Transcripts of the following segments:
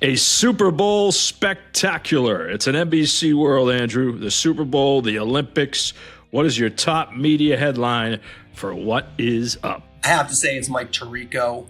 A Super Bowl spectacular. It's an NBC world, Andrew. The Super Bowl, the Olympics. What is your top media headline for what is up? I have to say it's Mike Tirico.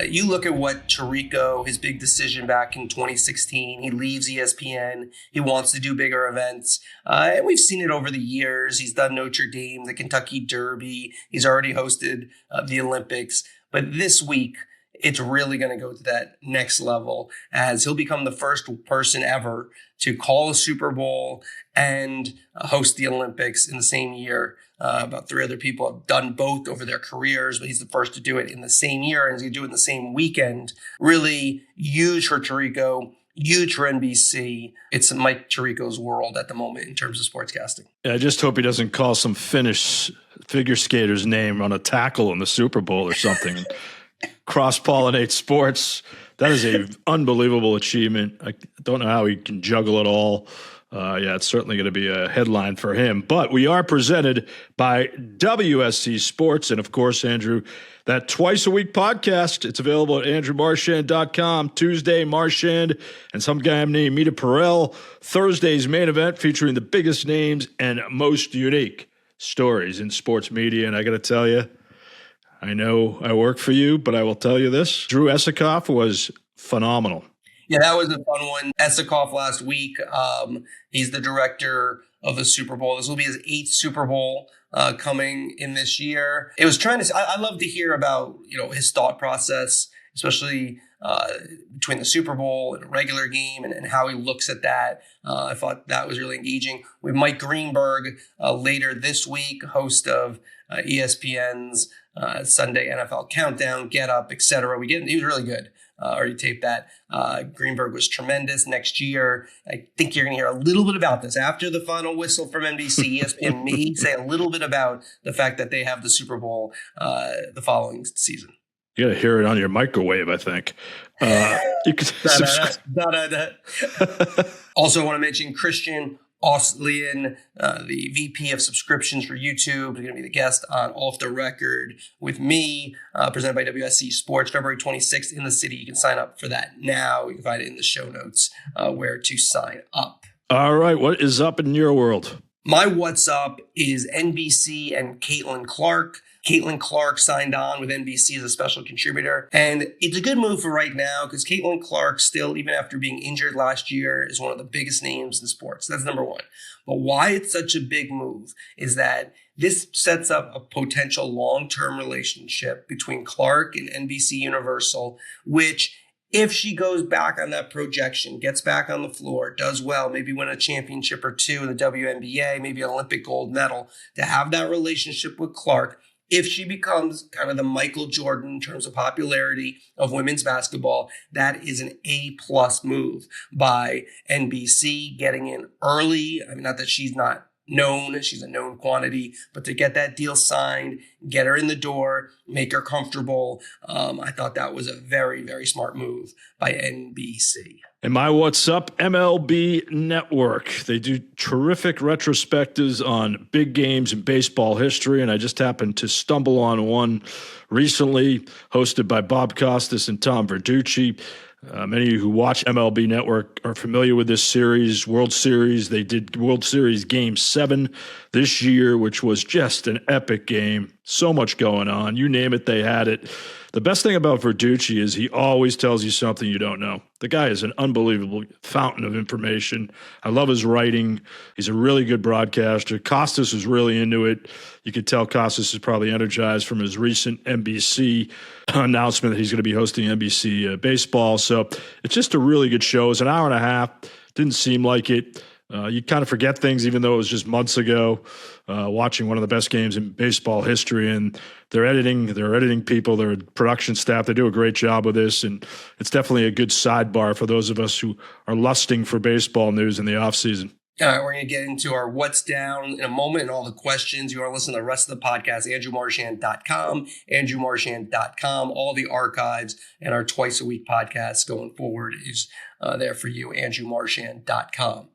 You look at what Tirico, his big decision back in 2016, he leaves ESPN. He wants to do bigger events. And we've seen it over the years. He's done Notre Dame, the Kentucky Derby. He's already hosted the Olympics. But this week, it's really going to go to that next level as he'll become the first person ever to call a Super Bowl and host the Olympics in the same year. About 3 other people have done both over their careers, but he's the first to do it in the same year, and he's going to do it in the same weekend. Really huge for Tirico, huge for NBC. It's Mike Tirico's world at the moment in terms of sportscasting. Yeah, I just hope he doesn't call some Finnish figure skater's name on a tackle in the Super Bowl or something. Cross-pollinate sports. That is an unbelievable achievement. I don't know how he can juggle it all. It's certainly going to be a headline for him. But we are presented by WSC Sports. And, of course, Andrew, that twice-a-week podcast, it's available at andrewmarchand.com. Tuesday, Marchand and some guy named Meterparel. Thursday's main event featuring the biggest names and most unique stories in sports media. And I got to tell you, I know I work for you, but I will tell you this. Drew Esikoff was phenomenal. Yeah, that was a fun one. Esikoff last week. He's the director of the Super Bowl. This will be his 8th Super Bowl coming in this year. It was I love to hear about, his thought process, especially between the Super Bowl and a regular game and how he looks at that. I thought that was really engaging. We have Mike Greenberg later this week, host of ESPN's Sunday NFL Countdown, Get Up, etc. He was really good. Already taped that. Greenberg was tremendous. Next year, I think you're going to hear a little bit about this. After the final whistle from NBC, ESPN may say a little bit about the fact that they have the Super Bowl the following season. You got to hear it on your microwave, I think. You can Also, I want to mention Christian Oslian, the VP of subscriptions for YouTube, is going to be the guest on Off the Record with me, presented by WSC Sports, February 26th in the city. You can sign up for that now. You can find it in the show notes where to sign up. All right. What is up in your world? My what's up is NBC and Caitlin Clark. Caitlin Clark signed on with NBC as a special contributor. And it's a good move for right now because Caitlin Clark still, even after being injured last year, is one of the biggest names in sports. That's number one. But why it's such a big move is that this sets up a potential long-term relationship between Clark and NBC Universal, which if she goes back on that projection, gets back on the floor, does well, maybe win a championship or two in the WNBA, maybe an Olympic gold medal, to have that relationship with Clark, if she becomes kind of the Michael Jordan in terms of popularity of women's basketball, that is an A-plus move by NBC, getting in early. I mean, not that she's not known, she's a known quantity, but to get that deal signed, get her in the door, make her comfortable. I thought that was a very, very smart move by NBC. And my what's up, MLB Network. They do terrific retrospectives on big games in baseball history, and I just happened to stumble on one recently, hosted by Bob Costas and Tom Verducci. Many of you who watch MLB Network are familiar with this series, World Series. They did World Series Game 7 this year, which was just an epic game. So much going on. You name it, they had it. The best thing about Verducci is he always tells you something you don't know. The guy is an unbelievable fountain of information. I love his writing. He's a really good broadcaster. Costas was really into it. You could tell Costas is probably energized from his recent NBC announcement that he's going to be hosting NBC baseball. So it's just a really good show. It's an hour and a half. Didn't seem like it. You kind of forget things, even though it was just months ago, watching one of the best games in baseball history. And their editing people, their production staff, they do a great job with this. And it's definitely a good sidebar for those of us who are lusting for baseball news in the offseason. All right, we're going to get into our what's down in a moment and all the questions. You want to listen to the rest of the podcast, andrewmarchand.com, all the archives and our twice-a-week podcast going forward is there for you, andrewmarchand.com.